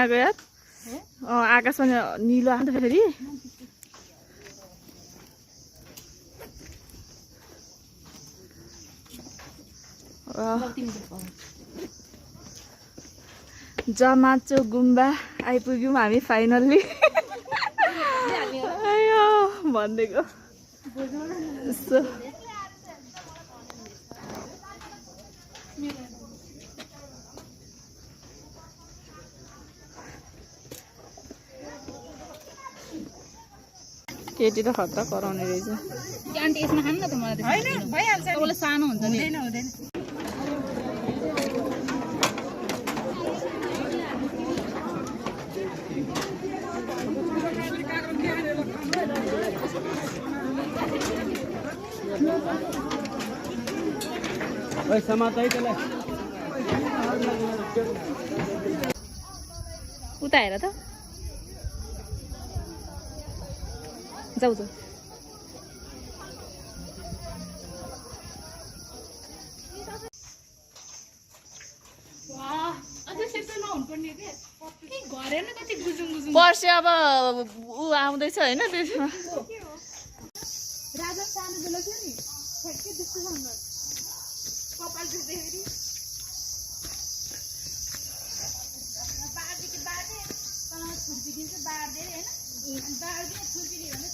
आएको यार आकाश पनि निलो आउँछ फेरि जमाचो गुम्बा आइपुग्यौँ हामी फाइनल्ली भनिदिएको केटी त खतरा कराउने रहेछ आन्टी यसमा खानु न त मलाई हैन भइहाल्छ तपाईँलाई सानो हुन्छ नि हुँदैन हुँदैन ओइ समातै त्यसलाई उता हेर त जाऊ जाऊ पर्सि अब ऊ आउँदैछ होइन छुर्पिदिन्छ बाँड्दै होइन बाँड्दिन छुर्पिदियो भने